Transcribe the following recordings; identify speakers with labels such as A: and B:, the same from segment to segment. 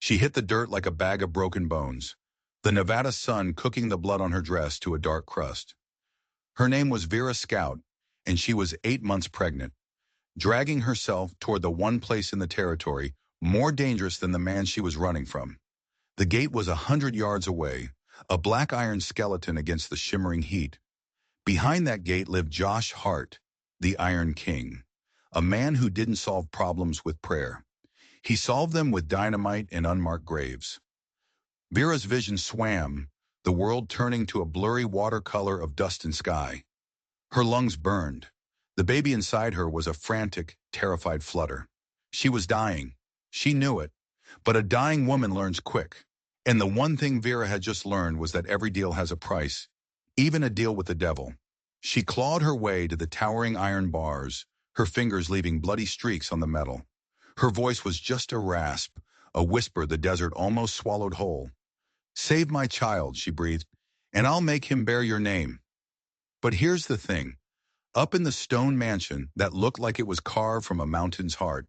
A: She hit the dirt like a bag of broken bones, the Nevada sun cooking the blood on her dress to a dark crust. Her name was Vera Scout, and she was 8 months pregnant, dragging herself toward the one place in the territory more dangerous than the man she was running from. The gate was 100 yards away, a black iron skeleton against the shimmering heat. Behind that gate lived Josh Hart, the Iron King, a man who didn't solve problems with prayer. He solved them with dynamite and unmarked graves. Vera's vision swam, the world turning to a blurry watercolor of dust and sky. Her lungs burned. The baby inside her was a frantic, terrified flutter. She was dying. She knew it. But a dying woman learns quick. And the one thing Vera had just learned was that every deal has a price, even a deal with the devil. She clawed her way to the towering iron bars, her fingers leaving bloody streaks on the metal. Her voice was just a rasp, a whisper the desert almost swallowed whole. "Save my child," she breathed, "and I'll make him bear your name." But here's the thing. Up in the stone mansion that looked like it was carved from a mountain's heart,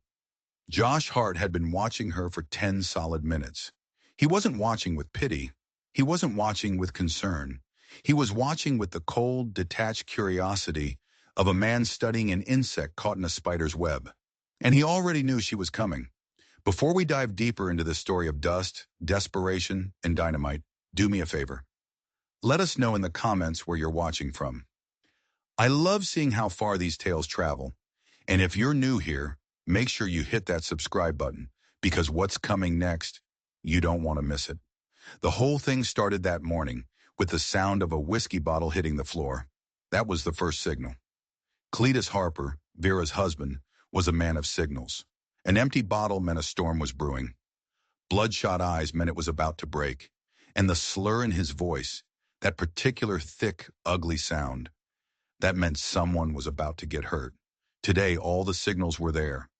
A: Josh Hart had been watching her for 10 solid minutes. He wasn't watching with pity. He wasn't watching with concern. He was watching with the cold, detached curiosity of a man studying an insect caught in a spider's web. And he already knew she was coming. Before we dive deeper into this story of dust, desperation, and dynamite, do me a favor. Let us know in the comments where you're watching from. I love seeing how far these tales travel. And if you're new here, make sure you hit that subscribe button, because what's coming next, you don't want to miss it. The whole thing started that morning with the sound of a whiskey bottle hitting the floor. That was the first signal. Cletus Harper, Vera's husband, was a man of signals. An empty bottle meant a storm was brewing. Bloodshot eyes meant it was about to break. And the slur in his voice, that particular thick, ugly sound, that meant someone was about to get hurt. Today, all the signals were there.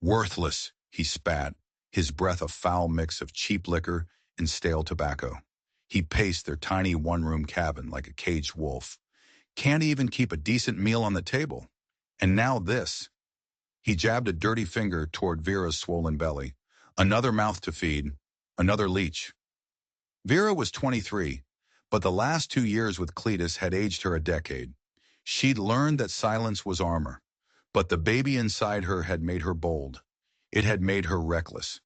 A: "Worthless," he spat, his breath a foul mix of cheap liquor and stale tobacco. He paced their tiny one-room cabin like a caged wolf. Can't even keep a decent meal on the table. And now this. He jabbed a dirty finger toward Vera's swollen belly. Another mouth to feed, another leech. Vera was 23, but the last 2 years with Cletus had aged her a decade. She'd learned that silence was armor, but the baby inside her had made her bold. It had made her reckless.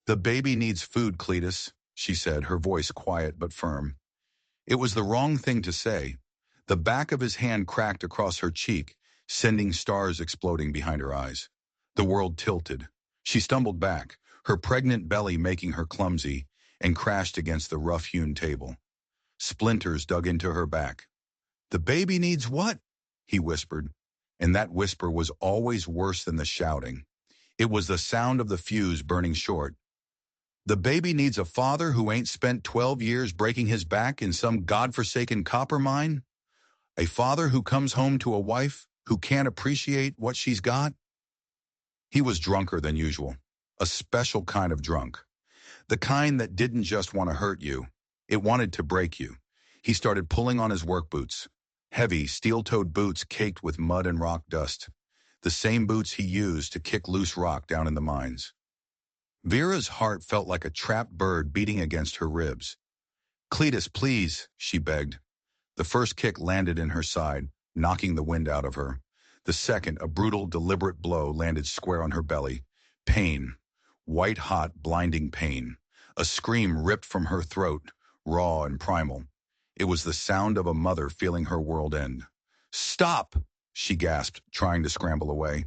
A: "The baby needs food, Cletus," she said, her voice quiet but firm. It was the wrong thing to say. The back of his hand cracked across her cheek, sending stars exploding behind her eyes. The world tilted. She stumbled back, her pregnant belly making her clumsy, and crashed against the rough-hewn table. Splinters dug into her back. "The baby needs what?" he whispered, and that whisper was always worse than the shouting. It was the sound of the fuse burning short. "The baby needs a father who ain't spent 12 years breaking his back in some godforsaken copper mine? A father who comes home to a wife who can't appreciate what she's got?" He was drunker than usual, a special kind of drunk. The kind that didn't just want to hurt you, it wanted to break you. He started pulling on his work boots, heavy, steel-toed boots caked with mud and rock dust, the same boots he used to kick loose rock down in the mines. Vera's heart felt like a trapped bird beating against her ribs. "Cletus, please," she begged. The first kick landed in her side, knocking the wind out of her. The second, a brutal, deliberate blow, landed square on her belly. Pain. White-hot, blinding pain. A scream ripped from her throat, raw and primal. It was the sound of a mother feeling her world end. "Stop!" she gasped, trying to scramble away.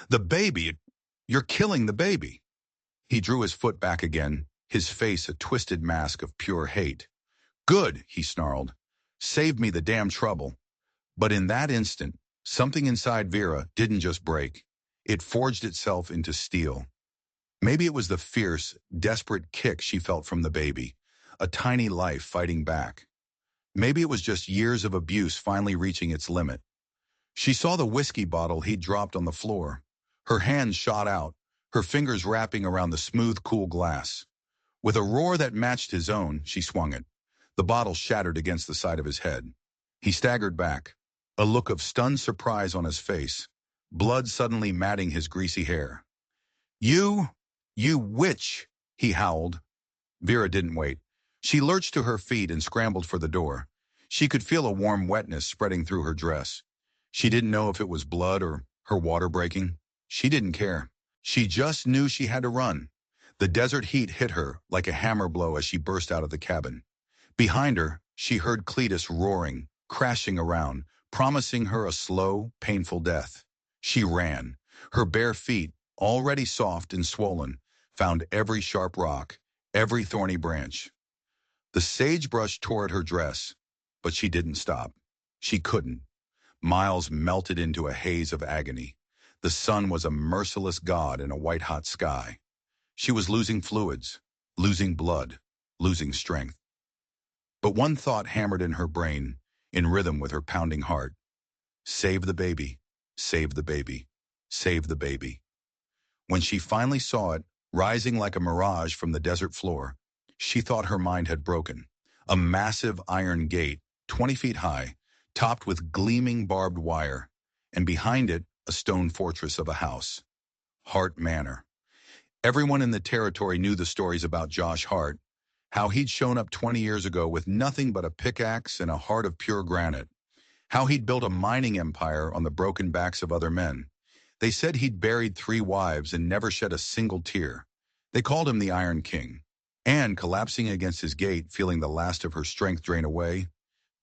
A: "The baby! You're killing the baby!" He drew his foot back again, his face a twisted mask of pure hate. "Good," he snarled. "Save me the damn trouble." But in that instant, something inside Vera didn't just break. It forged itself into steel. Maybe it was the fierce, desperate kick she felt from the baby, a tiny life fighting back. Maybe it was just years of abuse finally reaching its limit. She saw the whiskey bottle he'd dropped on the floor. Her hands shot out, her fingers wrapping around the smooth, cool glass. With a roar that matched his own, she swung it. The bottle shattered against the side of his head. He staggered back, a look of stunned surprise on his face, blood suddenly matting his greasy hair. You witch," he howled, Vera didn't wait. She lurched to her feet and scrambled for the door. She could feel a warm wetness spreading through her dress. She didn't know if it was blood or her water breaking. She didn't care. She just knew she had to run. The desert heat hit her like a hammer blow as she burst out of the cabin. Behind her, she heard Cletus roaring, crashing around, promising her a slow, painful death. She ran. Her bare feet, already soft and swollen, found every sharp rock, every thorny branch. The sagebrush tore at her dress, but she didn't stop. She couldn't. Miles melted into a haze of agony. The sun was a merciless god in a white-hot sky. She was losing fluids, losing blood, losing strength. But one thought hammered in her brain, in rhythm with her pounding heart. Save the baby, save the baby, save the baby. When she finally saw it, rising like a mirage from the desert floor, she thought her mind had broken. A massive iron gate, 20 feet high, topped with gleaming barbed wire, and behind it, a stone fortress of a house. Hart Manor. Everyone in the territory knew the stories about Josh Hart, how he'd shown up 20 years ago with nothing but a pickaxe and a heart of pure granite, how he'd built a mining empire on the broken backs of other men. They said he'd buried 3 wives and never shed a single tear. They called him the Iron King. And, collapsing against his gate, feeling the last of her strength drain away,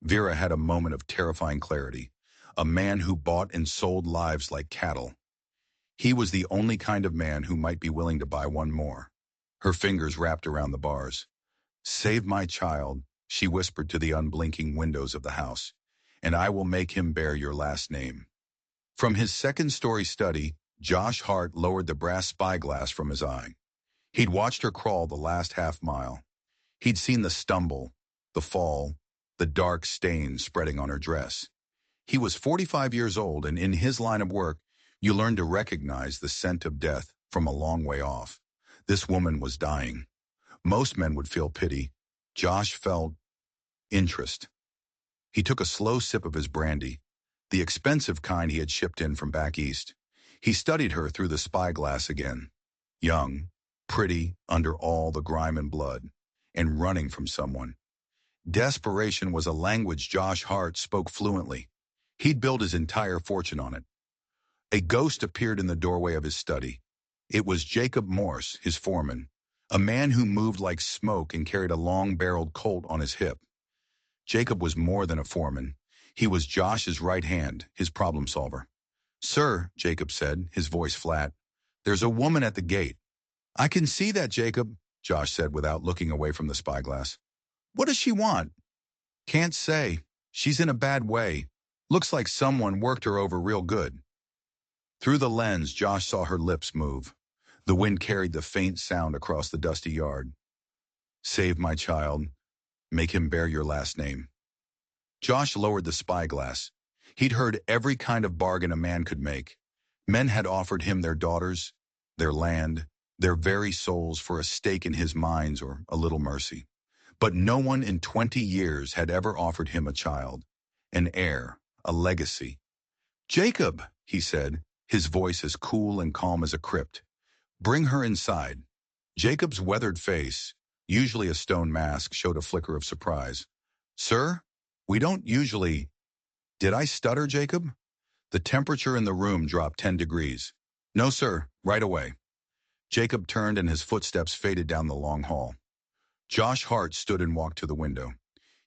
A: Vera had a moment of terrifying clarity. A man who bought and sold lives like cattle. He was the only kind of man who might be willing to buy one more. Her fingers wrapped around the bars. Save my child, she whispered to the unblinking windows of the house, and I will make him bear your last name. From his second-story study, Josh Hart lowered the brass spyglass from his eye. He'd watched her crawl the last half-mile. He'd seen the stumble, the fall, the dark stains spreading on her dress. He was 45 years old, and in his line of work, you learned to recognize the scent of death from a long way off. This woman was dying. Most men would feel pity. Josh felt interest. He took a slow sip of his brandy, the expensive kind he had shipped in from back east. He studied her through the spyglass again. Young, pretty, under all the grime and blood, and running from someone. Desperation was a language Josh Hart spoke fluently. He'd built his entire fortune on it. A ghost appeared in the doorway of his study. It was Jacob Morse, his foreman, a man who moved like smoke and carried a long-barreled Colt on his hip. Jacob was more than a foreman. He was Josh's right hand, his problem solver. Sir, Jacob said, his voice flat, there's a woman at the gate. I can see that, Jacob, Josh said without looking away from the spyglass. What does she want? Can't say. She's in a bad way. Looks like someone worked her over real good. Through the lens, Josh saw her lips move. The wind carried the faint sound across the dusty yard. Save my child. Make him bear your last name. Josh lowered the spyglass. He'd heard every kind of bargain a man could make. Men had offered him their daughters, their land, their very souls for a stake in his mines or a little mercy. But no one in 20 years had ever offered him a child, an heir, a legacy. Jacob, he said, his voice as cool and calm as a crypt. Bring her inside. Jacob's weathered face, usually a stone mask, showed a flicker of surprise. Sir, we don't usually... Did I stutter, Jacob? The temperature in the room dropped 10 degrees. No, sir, right away. Jacob turned and his footsteps faded down the long hall. Josh Hart stood and walked to the window.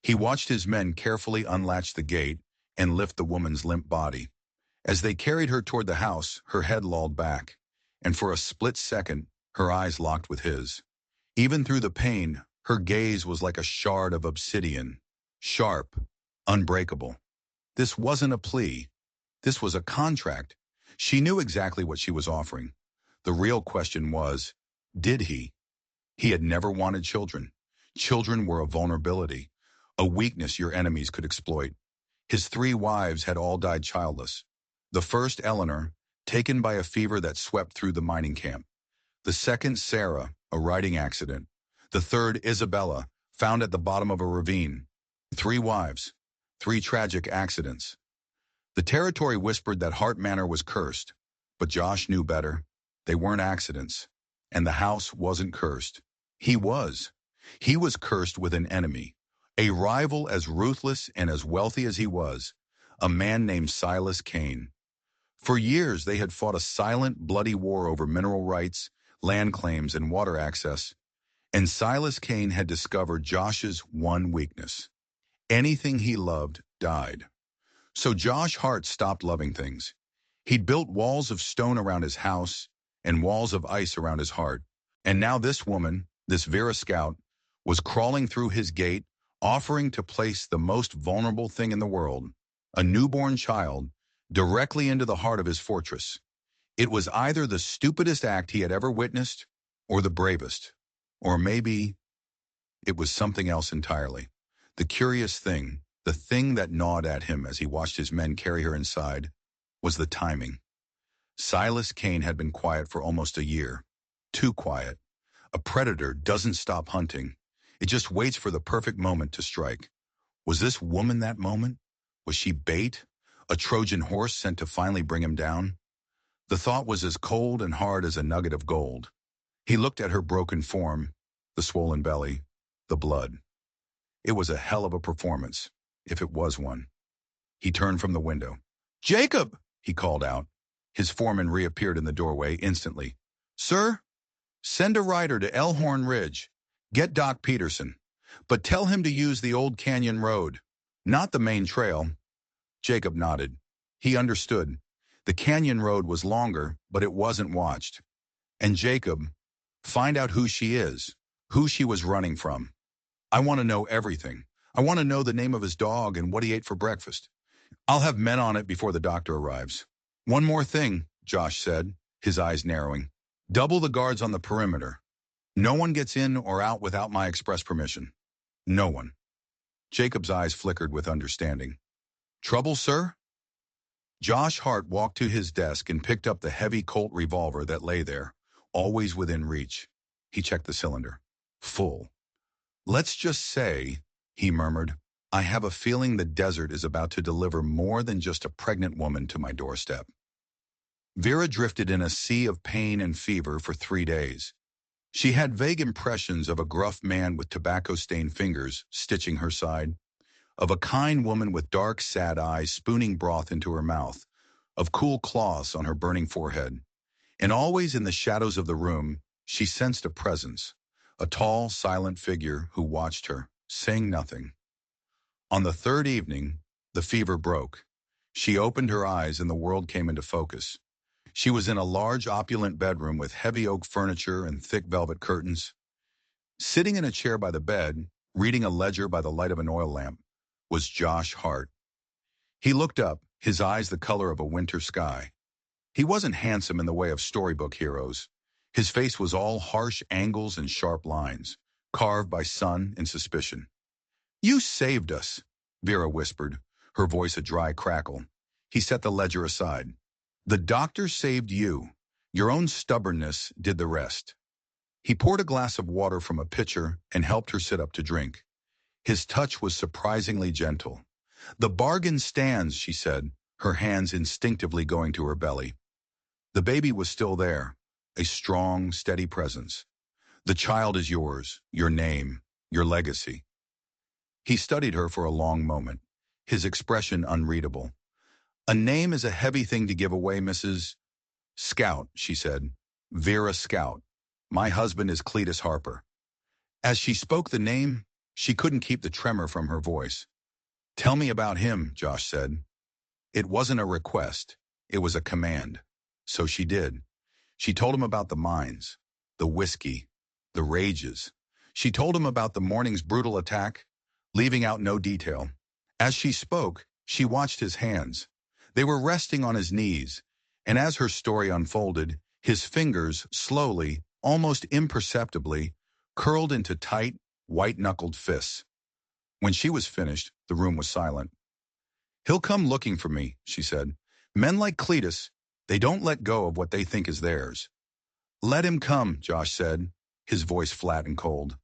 A: He watched his men carefully unlatch the gate and lift the woman's limp body. As they carried her toward the house, her head lolled back, and for a split second, her eyes locked with his. Even through the pain, her gaze was like a shard of obsidian, sharp, unbreakable. This wasn't a plea. This was a contract. She knew exactly what she was offering. The real question was, did he? He had never wanted children. Children were a vulnerability, a weakness your enemies could exploit. His 3 wives had all died childless. The first, Eleanor, taken by a fever that swept through the mining camp. The second, Sarah, a riding accident. The third, Isabella, found at the bottom of a ravine. 3 wives, 3 tragic accidents. The territory whispered that Hart Manor was cursed, but Josh knew better. They weren't accidents, and the house wasn't cursed. He was. He was cursed with an enemy, a rival as ruthless and as wealthy as he was, a man named Silas Kane. For years, they had fought a silent, bloody war over mineral rights, land claims, and water access, and Silas Kane had discovered Josh's one weakness. Anything he loved died. So Josh Hart stopped loving things. He'd built walls of stone around his house and walls of ice around his heart. And now this woman, this Vera Scout, was crawling through his gate, offering to place the most vulnerable thing in the world, a newborn child, directly into the heart of his fortress. It was either the stupidest act he had ever witnessed, or the bravest. Or maybe it was something else entirely. The curious thing, the thing that gnawed at him as he watched his men carry her inside, was the timing. Silas Kane had been quiet for almost a year. Too quiet. A predator doesn't stop hunting. It just waits for the perfect moment to strike. Was this woman that moment? Was she bait? A Trojan horse sent to finally bring him down? The thought was as cold and hard as a nugget of gold. He looked at her broken form, the swollen belly, the blood. It was a hell of a performance, if it was one. He turned from the window. "Jacob!" he called out. His foreman reappeared in the doorway instantly. "Sir, send a rider to Elkhorn Ridge. Get Doc Peterson. But tell him to use the old canyon road, not the main trail." Jacob nodded. He understood. The canyon road was longer, but it wasn't watched. And Jacob, find out who she is, who she was running from. I want to know everything. I want to know the name of his dog and what he ate for breakfast. I'll have men on it before the doctor arrives. One more thing, Josh said, his eyes narrowing. Double the guards on the perimeter. No one gets in or out without my express permission. No one. Jacob's eyes flickered with understanding. Trouble, sir? Josh Hart walked to his desk and picked up the heavy Colt revolver that lay there, always within reach. He checked the cylinder. Full. Let's just say, he murmured, I have a feeling the desert is about to deliver more than just a pregnant woman to my doorstep. Vera drifted in a sea of pain and fever for 3 days. She had vague impressions of a gruff man with tobacco-stained fingers stitching her side, of a kind woman with dark, sad eyes spooning broth into her mouth, of cool cloths on her burning forehead. And always in the shadows of the room, she sensed a presence, a tall, silent figure who watched her, saying nothing. On the third evening, the fever broke. She opened her eyes and the world came into focus. She was in a large, opulent bedroom with heavy oak furniture and thick velvet curtains. Sitting in a chair by the bed, reading a ledger by the light of an oil lamp, was Josh Hart. He looked up, his eyes the color of a winter sky. He wasn't handsome in the way of storybook heroes. His face was all harsh angles and sharp lines, carved by sun and suspicion. You saved us, Vera whispered, her voice a dry crackle. He set the ledger aside. The doctor saved you. Your own stubbornness did the rest. He poured a glass of water from a pitcher and helped her sit up to drink. His touch was surprisingly gentle. The bargain stands, she said, her hands instinctively going to her belly. The baby was still there, a strong, steady presence. The child is yours, your name, your legacy. He studied her for a long moment, his expression unreadable. A name is a heavy thing to give away, Mrs. Scout, she said. Vera Scout. My husband is Cletus Harper. As she spoke the name, she couldn't keep the tremor from her voice. Tell me about him, Josh said. It wasn't a request. It was a command. So she did. She told him about the mines, the whiskey, the rages. She told him about the morning's brutal attack, leaving out no detail. As she spoke, she watched his hands. They were resting on his knees, and as her story unfolded, his fingers slowly, almost imperceptibly, curled into tight, white-knuckled fists. When she was finished, the room was silent. He'll come looking for me, she said. Men like Cletus, they don't let go of what they think is theirs. Let him come, Josh said, his voice flat and cold.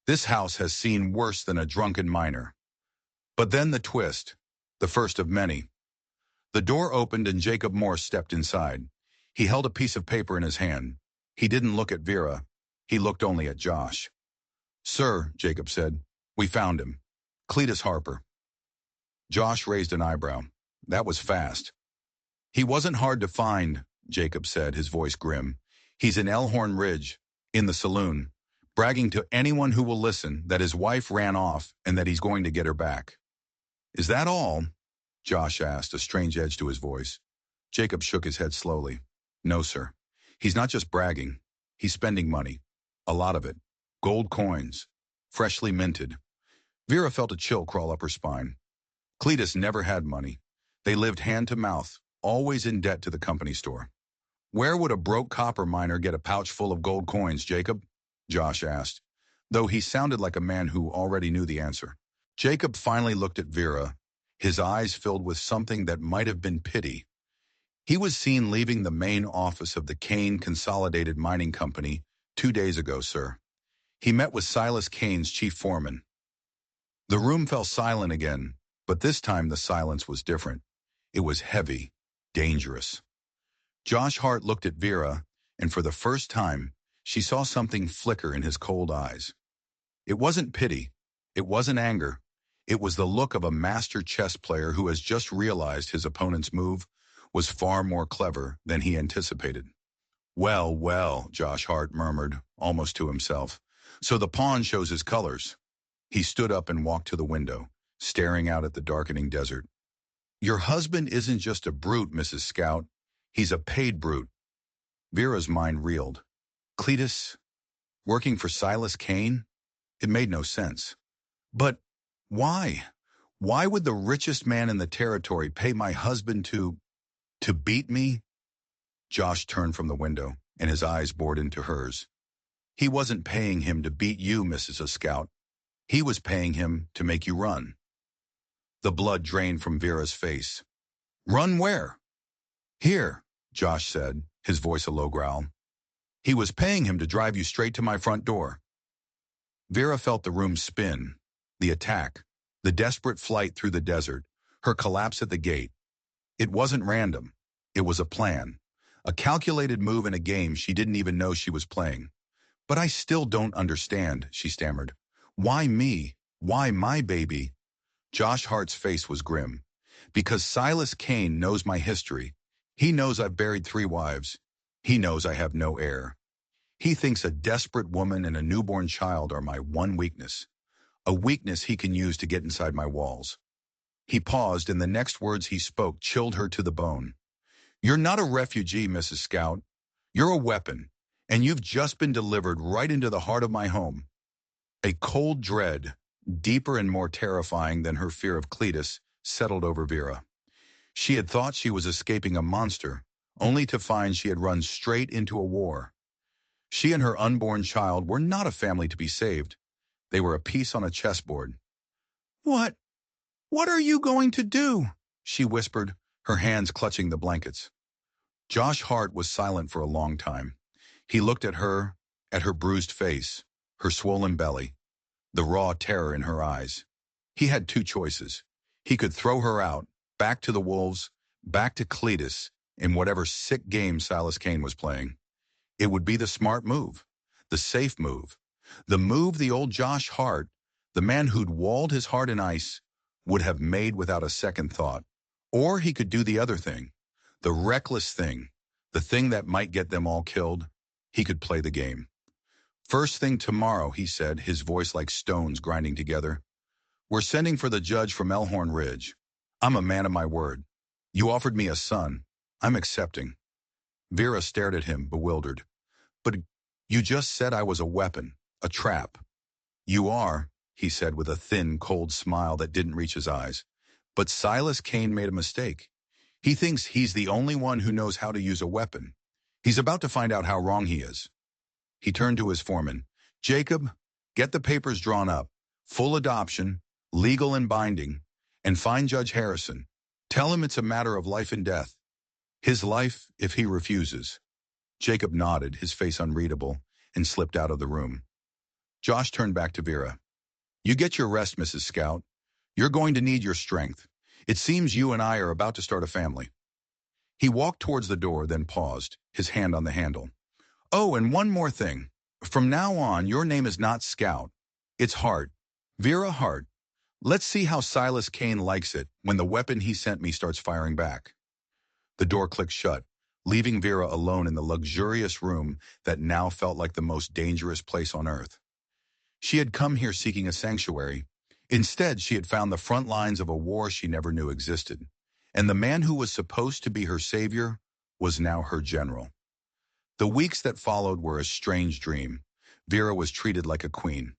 A: This house has seen worse than a drunken miner. But then the twist, the first of many. The door opened and Jacob Morse stepped inside. He held a piece of paper in his hand. He didn't look at Vera. He looked only at Josh. Sir, Jacob said, we found him. Cletus Harper. Josh raised an eyebrow. That was fast. He wasn't hard to find, Jacob said, his voice grim. He's in Elhorn Ridge, in the saloon, bragging to anyone who will listen that his wife ran off and that he's going to get her back. Is that all? Josh asked, a strange edge to his voice. Jacob shook his head slowly. No, sir. He's not just bragging. He's spending money. A lot of it. Gold coins. Freshly minted. Vera felt a chill crawl up her spine. Cletus never had money. They lived hand to mouth, always in debt to the company store. Where would a broke copper miner get a pouch full of gold coins, Jacob? Josh asked, though he sounded like a man who already knew the answer. Jacob finally looked at Vera, his eyes filled with something that might have been pity. He was seen leaving the main office of the Kane Consolidated Mining Company 2 days ago, sir. He met with Silas Kane's chief foreman. The room fell silent again, but this time the silence was different. It was heavy, dangerous. Josh Hart looked at Vera, and for the first time, she saw something flicker in his cold eyes. It wasn't pity. It wasn't anger. It was the look of a master chess player who has just realized his opponent's move was far more clever than he anticipated. Well, well, Josh Hart murmured, almost to himself. So the pawn shows his colors. He stood up and walked to the window, staring out at the darkening desert. Your husband isn't just a brute, Mrs. Scout. He's a paid brute. Vera's mind reeled. Cletus? Working for Silas Kane? It made no sense. But why? Why would the richest man in the territory pay my husband to beat me? Josh turned from the window, and his eyes bored into hers. He wasn't paying him to beat you, Mrs. Scout. He was paying him to make you run. The blood drained from Vera's face. Run where? Here, Josh said, his voice a low growl. He was paying him to drive you straight to my front door. Vera felt the room spin, the attack, the desperate flight through the desert, her collapse at the gate. It wasn't random. It was a plan, a calculated move in a game she didn't even know she was playing. But I still don't understand, she stammered. Why me? Why my baby? Josh Hart's face was grim. Because Silas Kane knows my history. He knows I've buried 3 wives. He knows I have no heir. He thinks a desperate woman and a newborn child are my one weakness. A weakness he can use to get inside my walls. He paused, and the next words he spoke chilled her to the bone. You're not a refugee, Mrs. Scout. You're a weapon, and you've just been delivered right into the heart of my home. A cold dread, deeper and more terrifying than her fear of Cletus, settled over Vera. She had thought she was escaping a monster, only to find she had run straight into a war. She and her unborn child were not a family to be saved. They were a piece on a chessboard. What are you going to do? She whispered, her hands clutching the blankets. Josh Hart was silent for a long time. He looked at her bruised face, her swollen belly, the raw terror in her eyes. He had 2 choices. He could throw her out, back to the wolves, back to Cletus, in whatever sick game Silas Kane was playing. It would be the smart move, the safe move, the move the old Josh Hart, the man who'd walled his heart in ice, would have made without a second thought. Or he could do the other thing, the reckless thing, the thing that might get them all killed. He could play the game. First thing tomorrow, he said, his voice like stones grinding together. We're sending for the judge from Elhorn Ridge. I'm a man of my word. You offered me a son. I'm accepting. Vera stared at him, bewildered. But you just said I was a weapon, a trap. You are, he said with a thin, cold smile that didn't reach his eyes. But Silas Kane made a mistake. He thinks he's the only one who knows how to use a weapon. He's about to find out how wrong he is. He turned to his foreman. Jacob, get the papers drawn up. Full adoption, legal and binding, and find Judge Harrison. Tell him it's a matter of life and death. His life if he refuses. Jacob nodded, his face unreadable, and slipped out of the room. Josh turned back to Vera. You get your rest, Mrs. Scout. You're going to need your strength. It seems you and I are about to start a family. He walked towards the door, then paused, his hand on the handle. Oh, and one more thing. From now on, your name is not Scout. It's Hart. Vera Hart. Let's see how Silas Kane likes it when the weapon he sent me starts firing back. The door clicked shut, leaving Vera alone in the luxurious room that now felt like the most dangerous place on earth. She had come here seeking a sanctuary. Instead, she had found the front lines of a war she never knew existed. And the man who was supposed to be her savior was now her general. The weeks that followed were a strange dream. Vera was treated like a queen.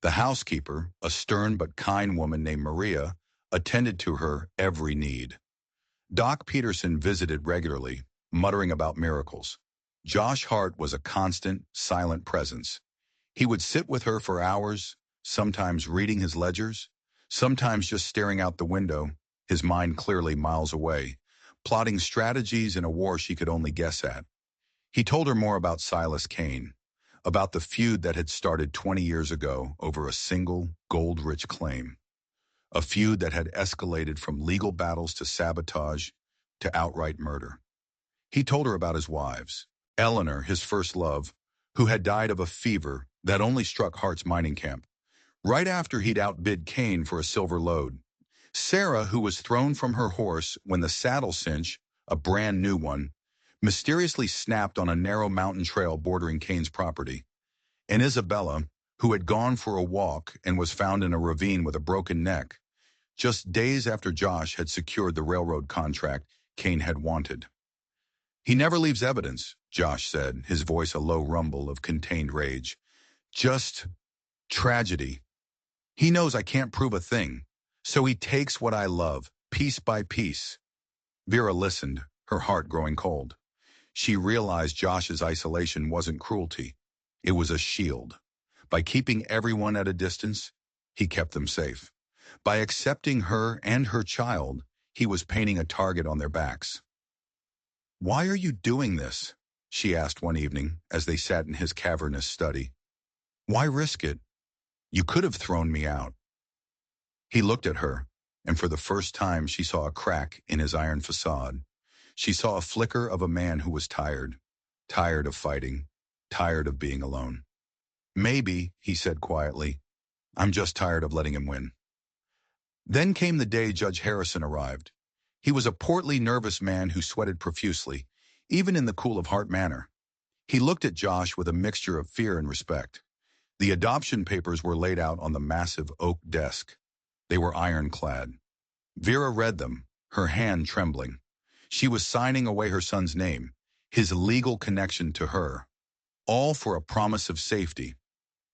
A: The housekeeper, a stern but kind woman named Maria, attended to her every need. Doc Peterson visited regularly, muttering about miracles. Josh Hart was a constant, silent presence. He would sit with her for hours, sometimes reading his ledgers, sometimes just staring out the window, his mind clearly miles away, plotting strategies in a war she could only guess at. He told her more about Silas Kane, about the feud that had started 20 years ago over a single, gold-rich claim. A feud that had escalated from legal battles to sabotage to outright murder. He told her about his wives, Eleanor, his first love, who had died of a fever that only struck Hart's mining camp, right after he'd outbid Kane for a silver load. Sarah, who was thrown from her horse when the saddle cinch, a brand new one, mysteriously snapped on a narrow mountain trail bordering Kane's property. And Isabella, who had gone for a walk and was found in a ravine with a broken neck, just days after Josh had secured the railroad contract Kane had wanted. He never leaves evidence, Josh said, his voice a low rumble of contained rage. Just tragedy. He knows I can't prove a thing, so he takes what I love, piece by piece. Vera listened, her heart growing cold. She realized Josh's isolation wasn't cruelty. It was a shield. By keeping everyone at a distance, he kept them safe. By accepting her and her child, he was painting a target on their backs. "Why are you doing this?" she asked one evening as they sat in his cavernous study. "Why risk it? You could have thrown me out." He looked at her, and for the first time she saw a crack in his iron facade. She saw a flicker of a man who was tired, tired of fighting, tired of being alone. "Maybe," he said quietly, "I'm just tired of letting him win." Then came the day Judge Harrison arrived. He was a portly, nervous man who sweated profusely, even in the cool of Hart manner. He looked at Josh with a mixture of fear and respect. The adoption papers were laid out on the massive oak desk. They were ironclad. Vera read them, her hand trembling. She was signing away her son's name, his legal connection to her, all for a promise of safety.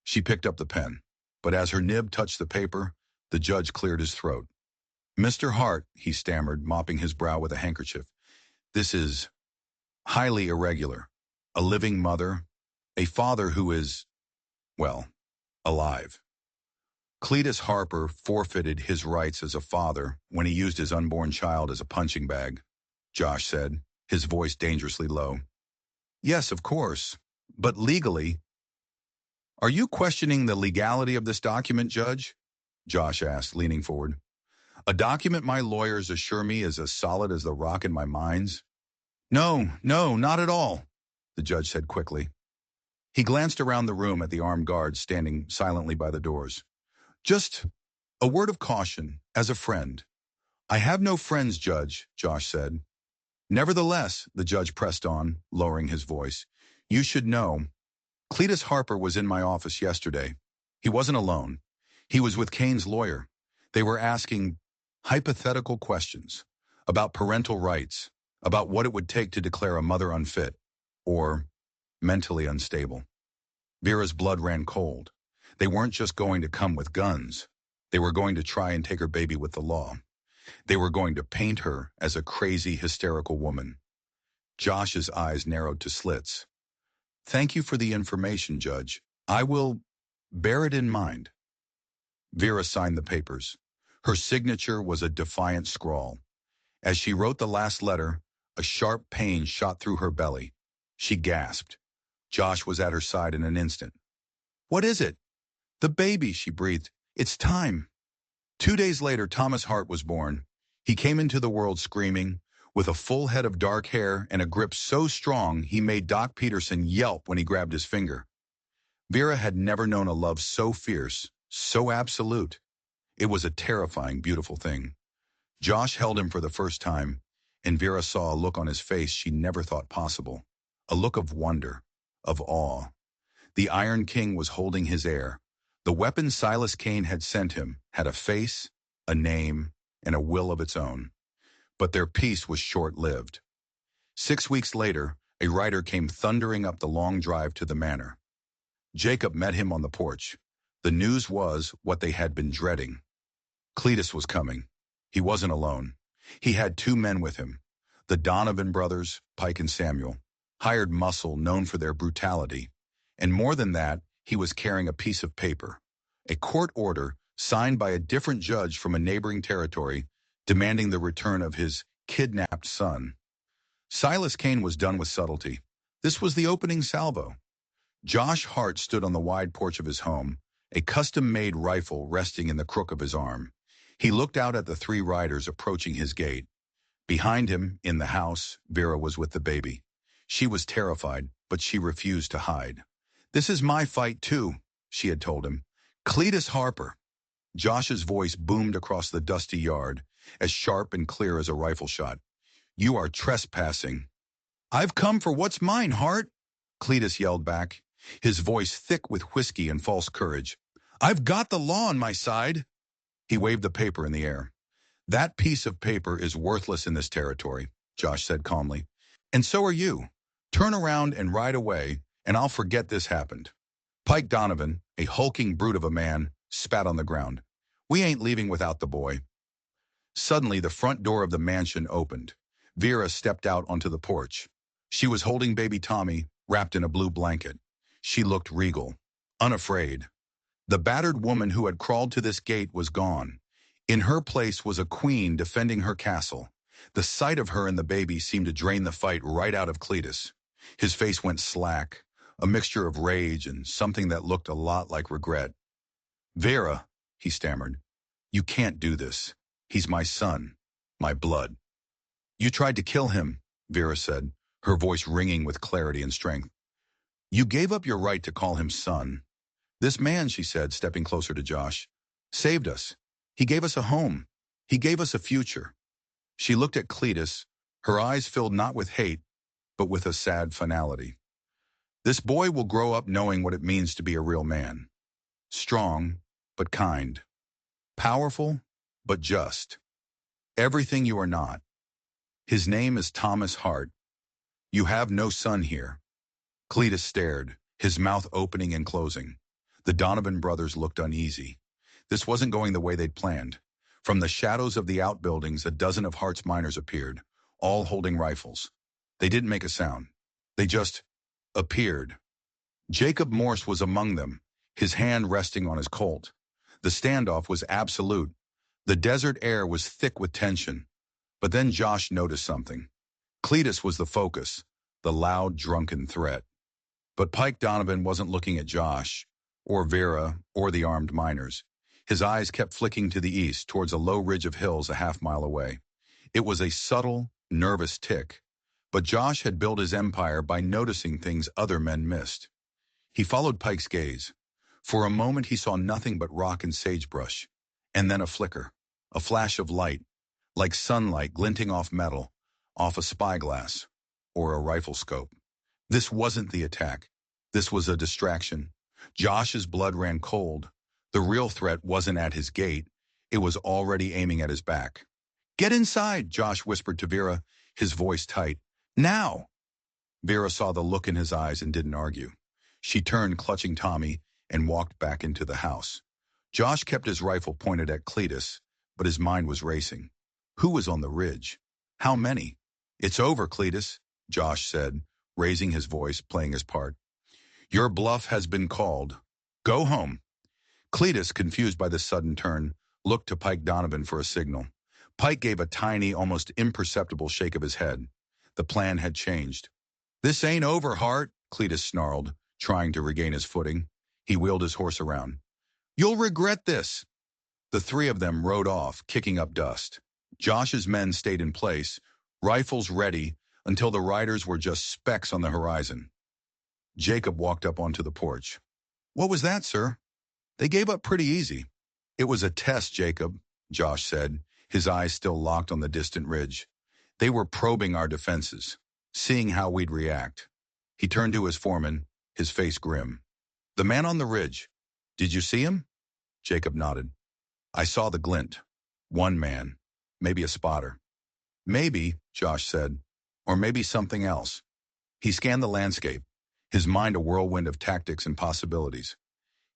A: She picked up the pen, but as her nib touched the paper, the judge cleared his throat. "Mr. Hart," he stammered, mopping his brow with a handkerchief, "this is highly irregular. A living mother, a father who is, well, alive." Cletus Harper forfeited his rights as a father when he used his unborn child as a punching bag, Josh said, his voice dangerously low. "Yes, of course, but legally—" "Are you questioning the legality of this document, Judge?" Josh asked, leaning forward. "A document my lawyers assure me is as solid as the rock in my mind's?" No, not at all," the judge said quickly. He glanced around the room at the armed guards standing silently by the doors. "Just a word of caution, as a friend." "I have no friends, Judge," Josh said. "Nevertheless," the judge pressed on, lowering his voice, "you should know. Cletus Harper was in my office yesterday. He wasn't alone. He was with Kane's lawyer. They were asking hypothetical questions about parental rights, about what it would take to declare a mother unfit or mentally unstable." Vera's blood ran cold. They weren't just going to come with guns. They were going to try and take her baby with the law. They were going to paint her as a crazy, hysterical woman. Josh's eyes narrowed to slits. "Thank you for the information, Judge. I will bear it in mind." Vera signed the papers. Her signature was a defiant scrawl. As she wrote the last letter, a sharp pain shot through her belly. She gasped. Josh was at her side in an instant. "What is it?" "The baby," she breathed. "It's time." 2 days later, Thomas Hart was born. He came into the world screaming, with a full head of dark hair and a grip so strong he made Doc Peterson yelp when he grabbed his finger. Vera had never known a love so fierce, So absolute. It was a terrifying, beautiful thing. Josh held him for the first time, and Vera saw a look on his face she never thought possible. A look of wonder, of awe. The Iron King was holding his heir. The weapon Silas Kane had sent him had a face, a name, and a will of its own. But their peace was short-lived. 6 weeks later, a rider came thundering up the long drive to the manor. Jacob met him on the porch. The news was what they had been dreading. Cletus was coming. He wasn't alone. He had 2 men with him. The Donovan brothers, Pike and Samuel, hired muscle known for their brutality. And more than that, he was carrying a piece of paper. A court order signed by a different judge from a neighboring territory demanding the return of his kidnapped son. Silas Kane was done with subtlety. This was the opening salvo. Josh Hart stood on the wide porch of his home, a custom-made rifle resting in the crook of his arm. He looked out at the 3 riders approaching his gate. Behind him, in the house, Vera was with the baby. She was terrified, but she refused to hide. "This is my fight too," she had told him. "Cletus Harper." Josh's voice boomed across the dusty yard, as sharp and clear as a rifle shot. "You are trespassing." "I've come for what's mine, Hart," Cletus yelled back, his voice thick with whiskey and false courage. "I've got the law on my side." He waved the paper in the air. "That piece of paper is worthless in this territory," Josh said calmly. "And so are you. Turn around and ride away, and I'll forget this happened." Pike Donovan, a hulking brute of a man, spat on the ground. "We ain't leaving without the boy." Suddenly, the front door of the mansion opened. Vera stepped out onto the porch. She was holding baby Tommy, wrapped in a blue blanket. She looked regal, unafraid. The battered woman who had crawled to this gate was gone. In her place was a queen defending her castle. The sight of her and the baby seemed to drain the fight right out of Cletus. His face went slack, a mixture of rage and something that looked a lot like regret. "Vera," he stammered, "you can't do this. He's my son, my blood." "You tried to kill him," Vera said, her voice ringing with clarity and strength. "You gave up your right to call him son. This man," she said, stepping closer to Josh, "saved us. He gave us a home. He gave us a future." She looked at Cletus, her eyes filled not with hate, but with a sad finality. "This boy will grow up knowing what it means to be a real man. Strong, but kind. Powerful, but just. Everything you are not. His name is Thomas Hart. You have no son here." Cletus stared, his mouth opening and closing. The Donovan brothers looked uneasy. This wasn't going the way they'd planned. From the shadows of the outbuildings, a dozen of Hart's miners appeared, all holding rifles. They didn't make a sound. They just appeared. Jacob Morse was among them, his hand resting on his Colt. The standoff was absolute. The desert air was thick with tension. But then Josh noticed something. Cletus was the focus, the loud, drunken threat. But Pike Donovan wasn't looking at Josh, or Vera, or the armed miners. His eyes kept flicking to the east, towards a low ridge of hills a half-mile away. It was a subtle, nervous tick. But Josh had built his empire by noticing things other men missed. He followed Pike's gaze. For a moment he saw nothing but rock and sagebrush, and then a flicker, a flash of light, like sunlight glinting off metal, off a spyglass, or a rifle scope. This wasn't the attack. This was a distraction. Josh's blood ran cold. The real threat wasn't at his gate. It was already aiming at his back. "Get inside," Josh whispered to Vera, his voice tight. "Now!" Vera saw the look in his eyes and didn't argue. She turned, clutching Tommy, and walked back into the house. Josh kept his rifle pointed at Cletus, but his mind was racing. Who was on the ridge? How many? "It's over, Cletus," Josh said, raising his voice, playing his part. "Your bluff has been called. Go home." Cletus, confused by this sudden turn, looked to Pike Donovan for a signal. Pike gave a tiny, almost imperceptible shake of his head. The plan had changed. "This ain't over, Hart," Cletus snarled, trying to regain his footing. He wheeled his horse around. "You'll regret this." The 3 of them rode off, kicking up dust. Josh's men stayed in place, rifles ready, until the riders were just specks on the horizon. Jacob walked up onto the porch. "What was that, sir?" They gave up pretty easy. It was a test, Jacob, Josh said, his eyes still locked on the distant ridge. They were probing our defenses, seeing how we'd react. He turned to his foreman, his face grim. The man on the ridge. Did you see him? Jacob nodded. I saw the glint. One man. Maybe a spotter. Maybe, Josh said. Or maybe something else. He scanned the landscape, his mind a whirlwind of tactics and possibilities.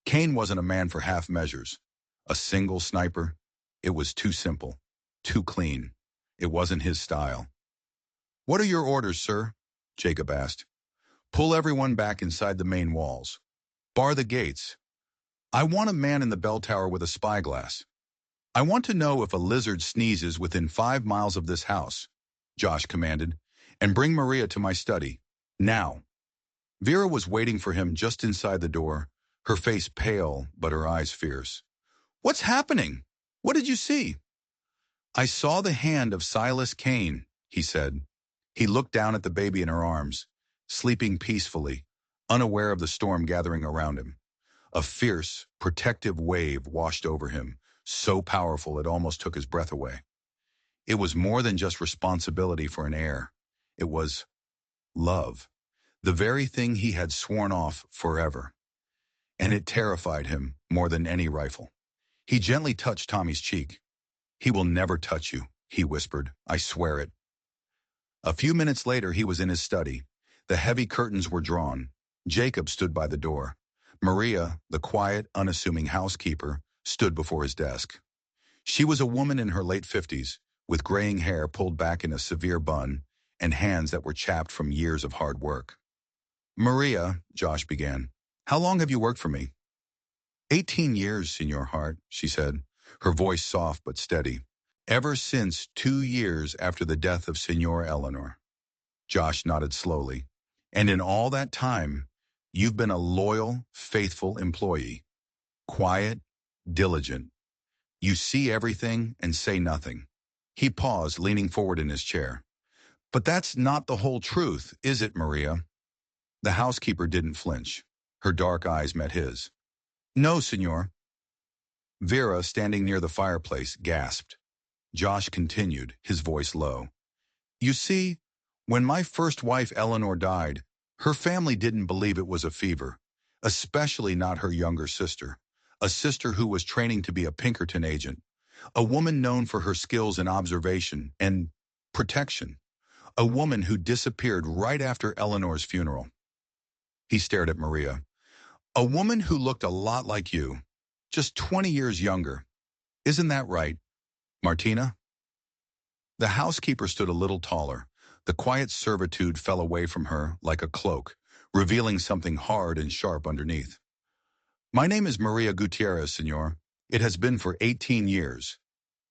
A: Kane wasn't a man for half measures. A single sniper? It was too simple. Too clean. It wasn't his style. What are your orders, sir? Jacob asked. Pull everyone back inside the main walls. Bar the gates. I want a man in the bell tower with a spyglass. I want to know if a lizard sneezes within 5 miles of this house, Josh commanded, and bring Maria to my study. Now. Vera was waiting for him just inside the door, her face pale but her eyes fierce. What's happening? What did you see? I saw the hand of Silas Kane, he said. He looked down at the baby in her arms, sleeping peacefully, unaware of the storm gathering around him. A fierce, protective wave washed over him, so powerful it almost took his breath away. It was more than just responsibility for an heir. It was love, the very thing he had sworn off forever. And it terrified him more than any rifle. He gently touched Tommy's cheek. He will never touch you, he whispered. I swear it. A few minutes later, he was in his study. The heavy curtains were drawn. Jacob stood by the door. Maria, the quiet, unassuming housekeeper, stood before his desk. She was a woman in her late 50s, with graying hair pulled back in a severe bun and hands that were chapped from years of hard work. Maria, Josh began, how long have you worked for me? 18 years, Senor Hart, she said, her voice soft but steady. Ever since 2 years after the death of Senor Eleanor. Josh nodded slowly. And in all that time, you've been a loyal, faithful employee. Quiet, diligent. You see everything and say nothing. He paused, leaning forward in his chair. But that's not the whole truth, is it, Maria? The housekeeper didn't flinch. Her dark eyes met his. No, senor. Vera, standing near the fireplace, gasped. Josh continued, his voice low. You see, when my first wife Eleanor died, her family didn't believe it was a fever, especially not her younger sister, a sister who was training to be a Pinkerton agent, a woman known for her skills in observation and protection, a woman who disappeared right after Eleanor's funeral. He stared at Maria. A woman who looked a lot like you, just 20 years younger. Isn't that right, Martina? The housekeeper stood a little taller. The quiet servitude fell away from her like a cloak, revealing something hard and sharp underneath. My name is Maria Gutierrez, senor. It has been for 18 years.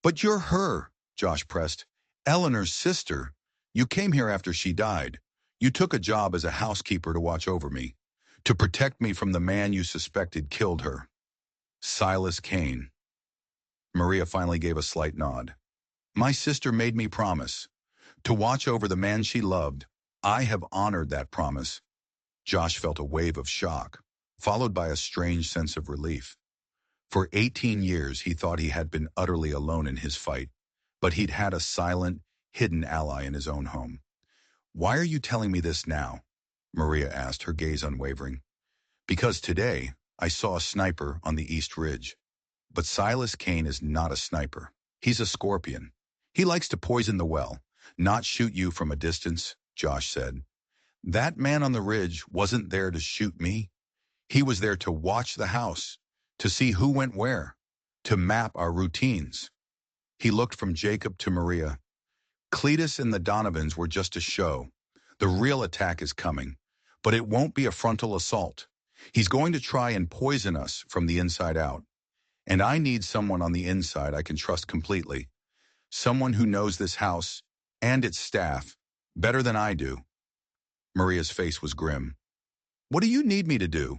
A: But you're her, Josh pressed. Eleanor's sister. You came here after she died. You took a job as a housekeeper to watch over me, to protect me from the man you suspected killed her. Silas Kane. Maria finally gave a slight nod. My sister made me promise to watch over the man she loved. I have honored that promise. Josh felt a wave of shock, followed by a strange sense of relief. For 18 years, he thought he had been utterly alone in his fight, but he'd had a silent, hidden ally in his own home. Why are you telling me this now? Maria asked, her gaze unwavering. Because today, I saw a sniper on the East Ridge. But Silas Kane is not a sniper. He's a scorpion. He likes to poison the well, not shoot you from a distance, Josh said. That man on the ridge wasn't there to shoot me. He was there to watch the house, to see who went where, to map our routines. He looked from Jacob to Maria. Cletus and the Donovans were just a show. The real attack is coming, but it won't be a frontal assault. He's going to try and poison us from the inside out. And I need someone on the inside I can trust completely. Someone who knows this house and its staff better than I do. Maria's face was grim. What do you need me to do?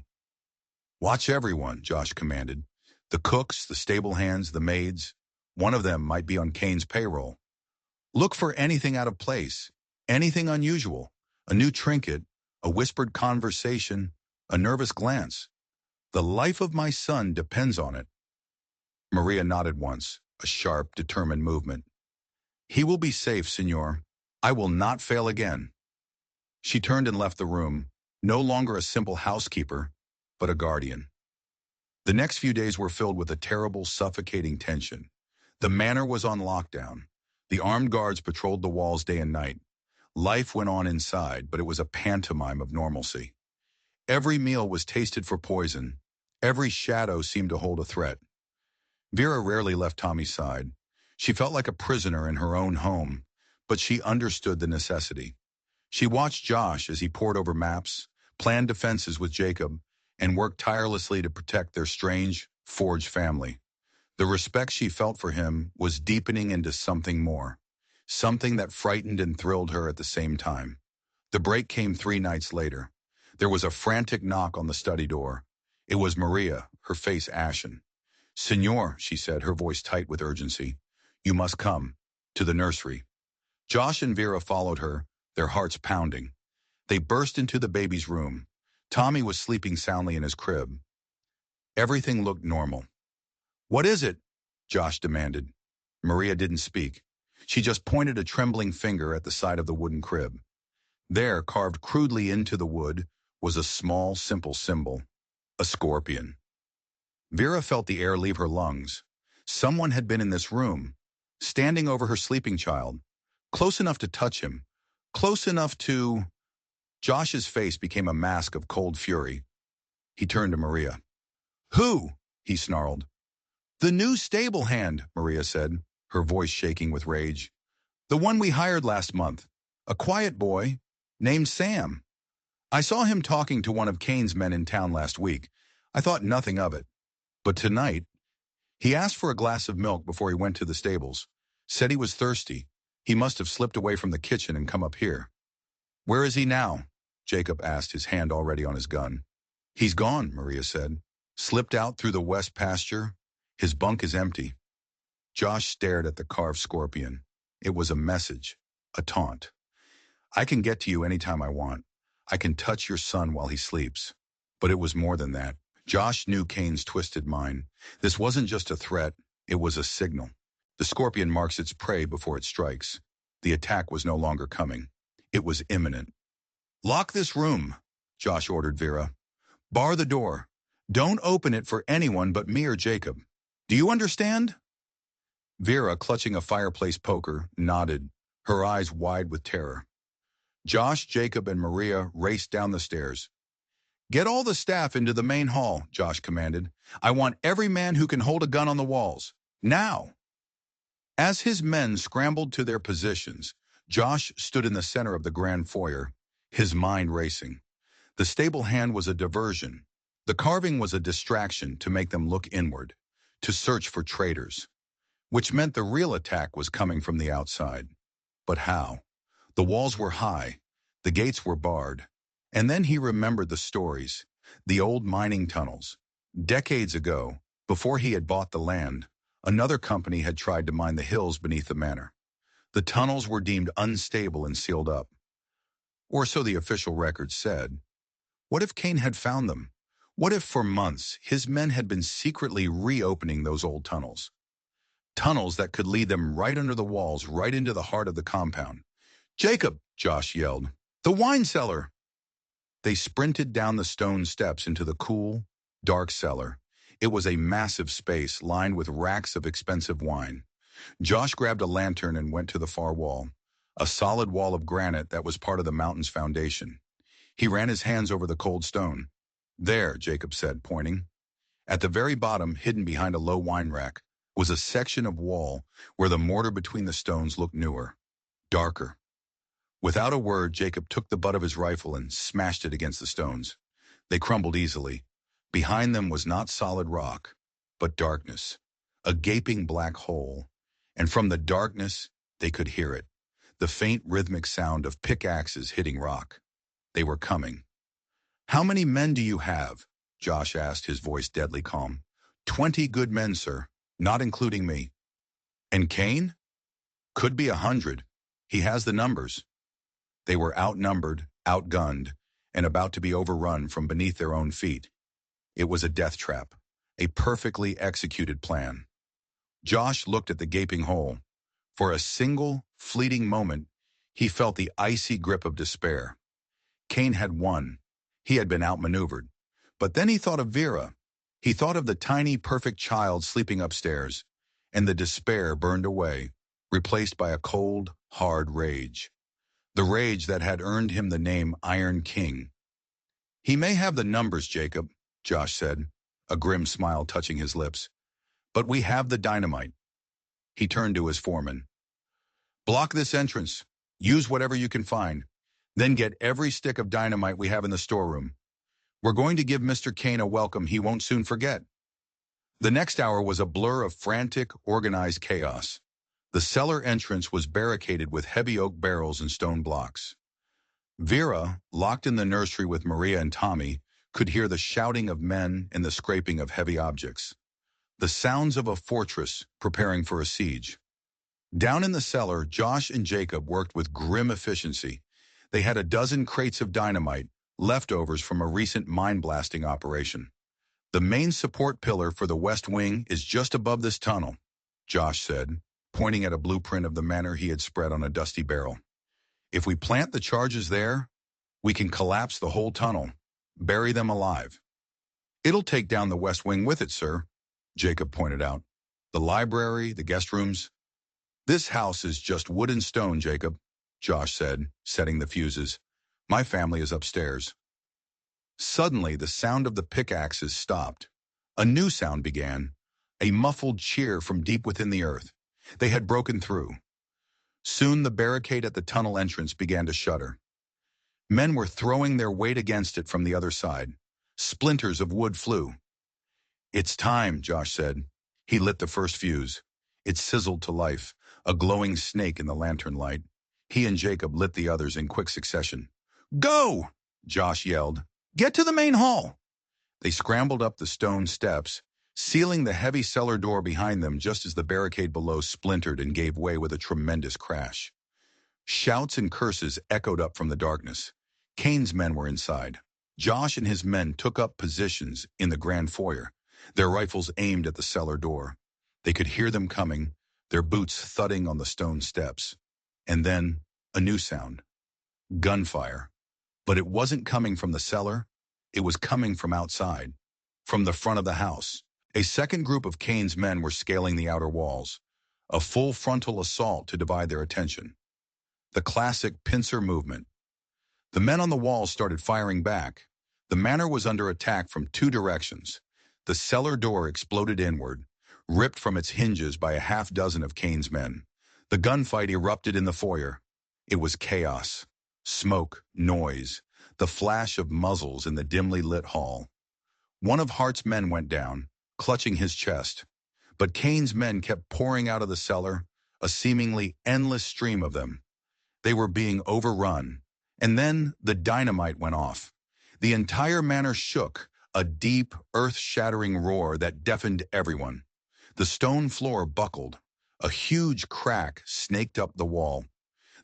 A: Watch everyone, Josh commanded. The cooks, the stable hands, the maids. One of them might be on Kane's payroll. Look for anything out of place, anything unusual, a new trinket, a whispered conversation, a nervous glance. The life of my son depends on it. Maria nodded once, a sharp, determined movement. He will be safe, Signor. I will not fail again. She turned and left the room, no longer a simple housekeeper, but a guardian. The next few days were filled with a terrible, suffocating tension. The manor was on lockdown. The armed guards patrolled the walls day and night. Life went on inside, but it was a pantomime of normalcy. Every meal was tasted for poison. Every shadow seemed to hold a threat. Vera rarely left Tommy's side. She felt like a prisoner in her own home, but she understood the necessity. She watched Josh as he pored over maps, planned defenses with Jacob, and worked tirelessly to protect their strange, forged family. The respect she felt for him was deepening into something more, something that frightened and thrilled her at the same time. The break came 3 nights later. There was a frantic knock on the study door. It was Maria, her face ashen. "Signor," she said, her voice tight with urgency, "you must come to the nursery." Josh and Vera followed her, their hearts pounding. They burst into the baby's room. Tommy was sleeping soundly in his crib. Everything looked normal. "What is it?" Josh demanded. Maria didn't speak. She just pointed a trembling finger at the side of the wooden crib. There, carved crudely into the wood, was a small, simple symbol, a scorpion. Vera felt the air leave her lungs. Someone had been in this room, standing over her sleeping child, close enough to touch him, close enough to... Josh's face became a mask of cold fury. He turned to Maria. "Who?" he snarled. "The new stable hand," Maria said, her voice shaking with rage. "The one we hired last month. A quiet boy, named Sam. I saw him talking to one of Kane's men in town last week. I thought nothing of it. But tonight, he asked for a glass of milk before he went to the stables. Said he was thirsty. He must have slipped away from the kitchen and come up here." "Where is he now?" Jacob asked, his hand already on his gun. "He's gone," Maria said. "Slipped out through the west pasture. His bunk is empty." Josh stared at the carved scorpion. It was a message, a taunt. "I can get to you anytime I want. I can touch your son while he sleeps." But it was more than that. Josh knew Kane's twisted mind. This wasn't just a threat, it was a signal. The scorpion marks its prey before it strikes. The attack was no longer coming. It was imminent. "Lock this room," Josh ordered Vera. "Bar the door. Don't open it for anyone but me or Jacob. Do you understand?" Vera, clutching a fireplace poker, nodded, her eyes wide with terror. Josh, Jacob, and Maria raced down the stairs. "Get all the staff into the main hall," Josh commanded. "I want every man who can hold a gun on the walls. Now!" As his men scrambled to their positions, Josh stood in the center of the grand foyer, his mind racing. The stable hand was a diversion. The carving was a distraction to make them look inward, to search for traitors, which meant the real attack was coming from the outside. But how? The walls were high, the gates were barred. And then he remembered the stories, the old mining tunnels. Decades ago, before he had bought the land, another company had tried to mine the hills beneath the manor. The tunnels were deemed unstable and sealed up. Or so the official records said. What if Kane had found them? What if for months his men had been secretly reopening those old tunnels? Tunnels that could lead them right under the walls, right into the heart of the compound. "Jacob!" Josh yelled. "The wine cellar!" They sprinted down the stone steps into the cool, dark cellar. It was a massive space lined with racks of expensive wine. Josh grabbed a lantern and went to the far wall, a solid wall of granite that was part of the mountain's foundation. He ran his hands over the cold stone. "There," Jacob said, pointing. At the very bottom, hidden behind a low wine rack, was a section of wall where the mortar between the stones looked newer, darker. Without a word, Jacob took the butt of his rifle and smashed it against the stones. They crumbled easily. Behind them was not solid rock, but darkness, a gaping black hole. And from the darkness, they could hear it, the faint rhythmic sound of pickaxes hitting rock. They were coming. "How many men do you have?" Josh asked, his voice deadly calm. 20 good men, sir, not including me." "And Kane?" "Could be 100. He has the numbers." They were outnumbered, outgunned, and about to be overrun from beneath their own feet. It was a death trap, a perfectly executed plan. Josh looked at the gaping hole. For a single, fleeting moment, he felt the icy grip of despair. Kane had won. He had been outmaneuvered. But then he thought of Vera. He thought of the tiny, perfect child sleeping upstairs, and the despair burned away, replaced by a cold, hard rage. The rage that had earned him the name Iron King. "He may have the numbers, Jacob," Josh said, a grim smile touching his lips. "But we have the dynamite." He turned to his foreman. "Block this entrance. Use whatever you can find. Then get every stick of dynamite we have in the storeroom. We're going to give Mr. Kane a welcome he won't soon forget." The next hour was a blur of frantic, organized chaos. The cellar entrance was barricaded with heavy oak barrels and stone blocks. Vera, locked in the nursery with Maria and Tommy, could hear the shouting of men and the scraping of heavy objects. The sounds of a fortress preparing for a siege. Down in the cellar, Josh and Jacob worked with grim efficiency. They had a dozen crates of dynamite, leftovers from a recent mine-blasting operation. "The main support pillar for the west wing is just above this tunnel," Josh said, pointing at a blueprint of the manor he had spread on a dusty barrel. "If we plant the charges there, we can collapse the whole tunnel, bury them alive." "It'll take down the west wing with it, sir," Jacob pointed out. "The library, the guest rooms." "This house is just wood and stone, Jacob," Josh said, setting the fuses. "My family is upstairs." Suddenly, the sound of the pickaxes stopped. A new sound began, a muffled cheer from deep within the earth. They had broken through. Soon the barricade at the tunnel entrance began to shudder. Men were throwing their weight against it from the other side. Splinters of wood flew. "It's time," Josh said. He lit the first fuse. It sizzled to life, a glowing snake in the lantern light. He and Jacob lit the others in quick succession. "Go!" Josh yelled. "Get to the main hall!" They scrambled up the stone steps, sealing the heavy cellar door behind them just as the barricade below splintered and gave way with a tremendous crash. Shouts and curses echoed up from the darkness. Kane's men were inside. Josh and his men took up positions in the grand foyer, their rifles aimed at the cellar door. They could hear them coming, their boots thudding on the stone steps. And then, a new sound. Gunfire. But it wasn't coming from the cellar. It was coming from outside, from the front of the house. A second group of Kane's men were scaling the outer walls, a full frontal assault to divide their attention. The classic pincer movement. The men on the walls started firing back. The manor was under attack from two directions. The cellar door exploded inward, ripped from its hinges by a half dozen of Kane's men. The gunfight erupted in the foyer. It was chaos. Smoke, noise, the flash of muzzles in the dimly lit hall. One of Hart's men went down, clutching his chest. But Kane's men kept pouring out of the cellar, a seemingly endless stream of them. They were being overrun. And then the dynamite went off. The entire manor shook, a deep, earth-shattering roar that deafened everyone. The stone floor buckled. A huge crack snaked up the wall.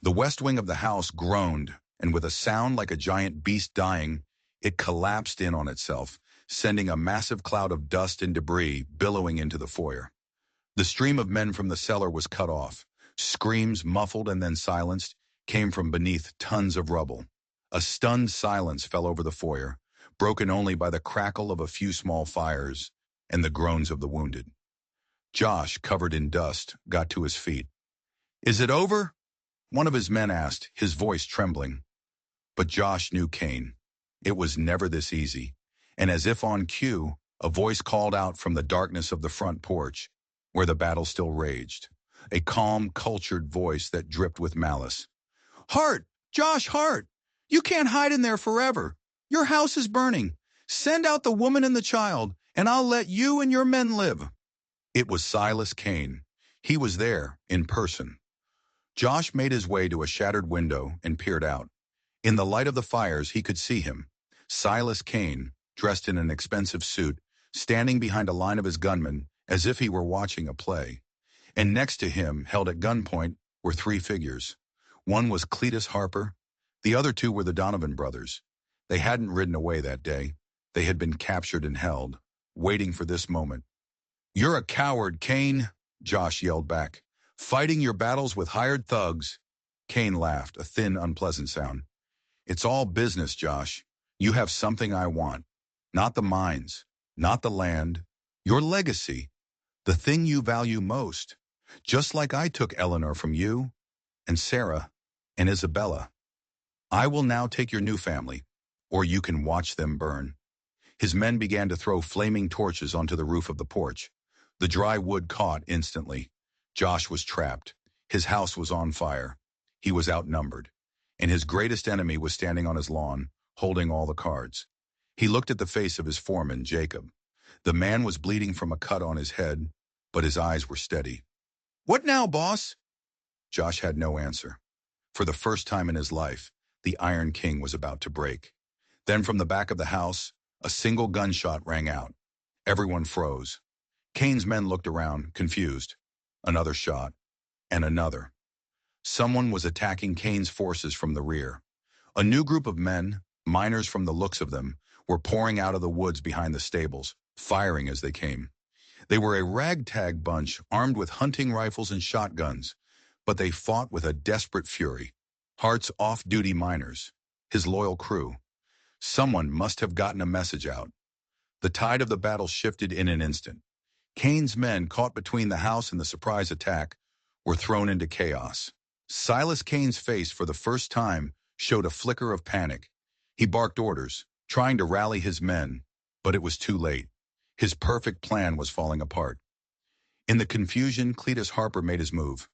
A: The west wing of the house groaned, and with a sound like a giant beast dying, it collapsed in on itself, sending a massive cloud of dust and debris billowing into the foyer. The stream of men from the cellar was cut off. Screams, muffled and then silenced, came from beneath tons of rubble. A stunned silence fell over the foyer, broken only by the crackle of a few small fires and the groans of the wounded. Josh, covered in dust, got to his feet. "Is it over?" one of his men asked, his voice trembling. But Josh knew Kane. It was never this easy. And as if on cue, a voice called out from the darkness of the front porch, where the battle still raged. A calm, cultured voice that dripped with malice. "Hart! Josh Hart! You can't hide in there forever. Your house is burning. Send out the woman and the child, and I'll let you and your men live." It was Silas Kane. He was there, in person. Josh made his way to a shattered window and peered out. In the light of the fires, he could see him. Silas Kane, dressed in an expensive suit, standing behind a line of his gunmen as if he were watching a play. And next to him, held at gunpoint, were three figures. One was Cletus Harper. The other two were the Donovan brothers. They hadn't ridden away that day. They had been captured and held, waiting for this moment. "You're a coward, Kane," Josh yelled back. "Fighting your battles with hired thugs." Kane laughed, a thin, unpleasant sound. "It's all business, Josh. You have something I want. Not the mines, not the land. Your legacy, the thing you value most. Just like I took Eleanor from you, and Sarah, and Isabella. I will now take your new family, or you can watch them burn." His men began to throw flaming torches onto the roof of the porch. The dry wood caught instantly. Josh was trapped. His house was on fire. He was outnumbered. And his greatest enemy was standing on his lawn, holding all the cards. He looked at the face of his foreman, Jacob. The man was bleeding from a cut on his head, but his eyes were steady. "What now, boss?" Josh had no answer. For the first time in his life, the Iron King was about to break. Then from the back of the house, a single gunshot rang out. Everyone froze. Kane's men looked around, confused. Another shot, and another. Someone was attacking Kane's forces from the rear. A new group of men, miners from the looks of them, were pouring out of the woods behind the stables, firing as they came. They were a ragtag bunch armed with hunting rifles and shotguns, but they fought with a desperate fury. Hart's off-duty miners, his loyal crew. Someone must have gotten a message out. The tide of the battle shifted in an instant. Kane's men, caught between the house and the surprise attack, were thrown into chaos. Silas Kane's face, for the first time, showed a flicker of panic. He barked orders, trying to rally his men, but it was too late. His perfect plan was falling apart. In the confusion, Cletus Harper made his move.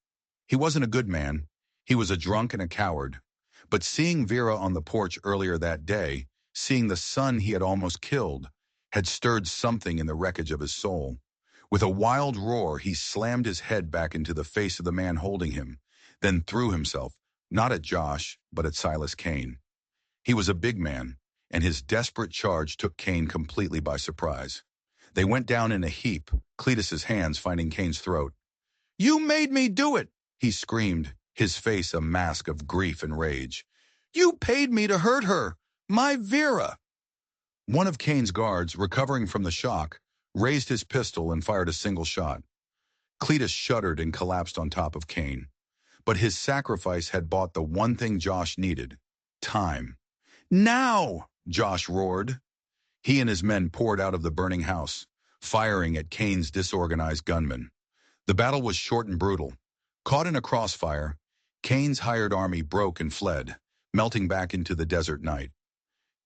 A: He wasn't a good man. He was a drunk and a coward. But seeing Vera on the porch earlier that day, seeing the son he had almost killed, had stirred something in the wreckage of his soul. With a wild roar, he slammed his head back into the face of the man holding him, then threw himself, not at Josh, but at Silas Kane. He was a big man, and his desperate charge took Kane completely by surprise. They went down in a heap, Cletus's hands finding Kane's throat. "You made me do it!" he screamed, his face a mask of grief and rage. "You paid me to hurt her! My Vera!" One of Kane's guards, recovering from the shock, raised his pistol and fired a single shot. Cletus shuddered and collapsed on top of Kane. But his sacrifice had bought the one thing Josh needed: time. "Now!" Josh roared. He and his men poured out of the burning house, firing at Kane's disorganized gunmen. The battle was short and brutal. Caught in a crossfire, Kane's hired army broke and fled, melting back into the desert night.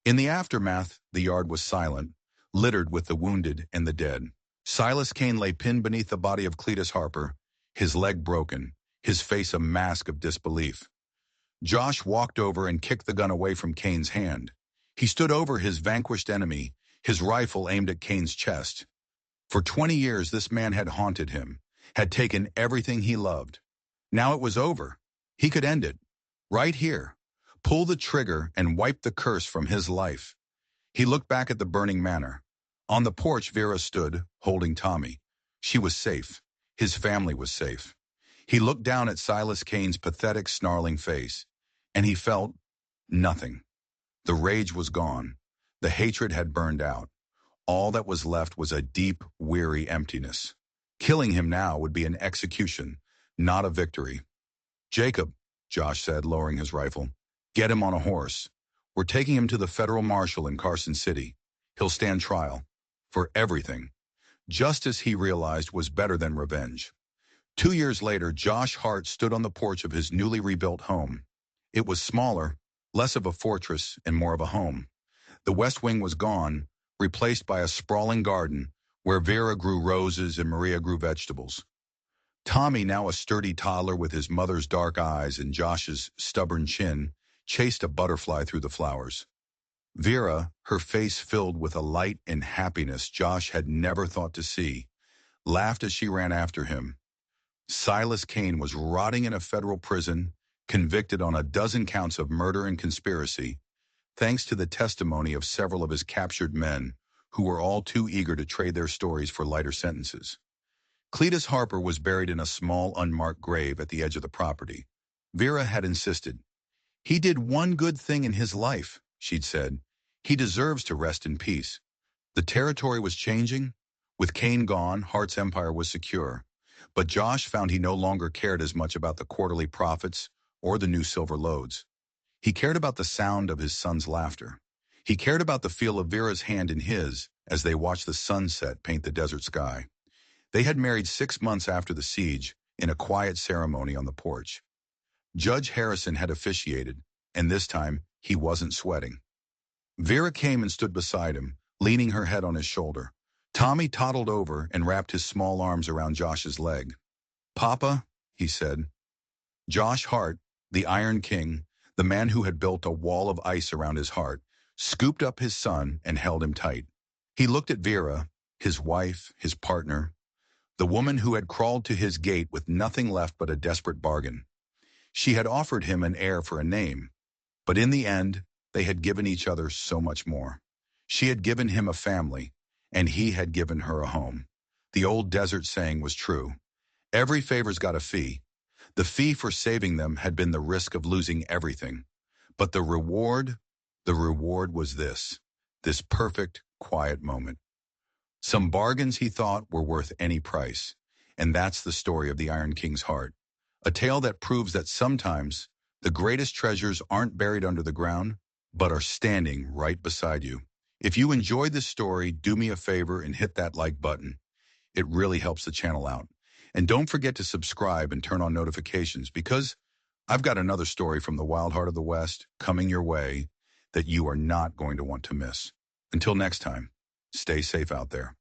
A: In the aftermath, the yard was silent, littered with the wounded and the dead. Silas Kane lay pinned beneath the body of Cletus Harper, his leg broken, his face a mask of disbelief. Josh walked over and kicked the gun away from Kane's hand. He stood over his vanquished enemy, his rifle aimed at Kane's chest. For 20 years, this man had haunted him, had taken everything he loved. Now it was over. He could end it. Right here. Pull the trigger and wipe the curse from his life. He looked back at the burning manor. On the porch, Vera stood, holding Tommy. She was safe. His family was safe. He looked down at Silas Kane's pathetic, snarling face, and he felt nothing. The rage was gone. The hatred had burned out. All that was left was a deep, weary emptiness. Killing him now would be an execution, not a victory. "Jacob," Josh said, lowering his rifle, "get him on a horse. We're taking him to the federal marshal in Carson City. He'll stand trial. For everything." Justice, he realized, was better than revenge. 2 years later, Josh Hart stood on the porch of his newly rebuilt home. It was smaller, less of a fortress and more of a home. The west wing was gone, replaced by a sprawling garden where Vera grew roses and Maria grew vegetables. Tommy, now a sturdy toddler with his mother's dark eyes and Josh's stubborn chin, chased a butterfly through the flowers. Vera, her face filled with a light and happiness Josh had never thought to see, laughed as she ran after him. Silas Kane was rotting in a federal prison, convicted on a dozen counts of murder and conspiracy, thanks to the testimony of several of his captured men, who were all too eager to trade their stories for lighter sentences. Cletus Harper was buried in a small, unmarked grave at the edge of the property. Vera had insisted. "He did one good thing in his life," she'd said. "He deserves to rest in peace." The territory was changing. With Cain gone, Hart's empire was secure. But Josh found he no longer cared as much about the quarterly profits or the new silver loads. He cared about the sound of his son's laughter. He cared about the feel of Vera's hand in his as they watched the sunset paint the desert sky. They had married 6 months after the siege in a quiet ceremony on the porch. Judge Harrison had officiated, and this time he wasn't sweating. Vera came and stood beside him, leaning her head on his shoulder. Tommy toddled over and wrapped his small arms around Josh's leg. "Papa," he said. Josh Hart, the Iron King, the man who had built a wall of ice around his heart, scooped up his son and held him tight. He looked at Vera, his wife, his partner, the woman who had crawled to his gate with nothing left but a desperate bargain. She had offered him an heir for a name, but in the end, they had given each other so much more. She had given him a family, and he had given her a home. The old desert saying was true. Every favor's got a fee. The fee for saving them had been the risk of losing everything. But the reward was this perfect, quiet moment. Some bargains he thought were worth any price. And that's the story of the Iron King's heart. A tale that proves that sometimes the greatest treasures aren't buried under the ground, but are standing right beside you. If you enjoyed this story, do me a favor and hit that like button. It really helps the channel out. And don't forget to subscribe and turn on notifications because I've got another story from the Wild Heart of the West coming your way that you are not going to want to miss. Until next time, stay safe out there.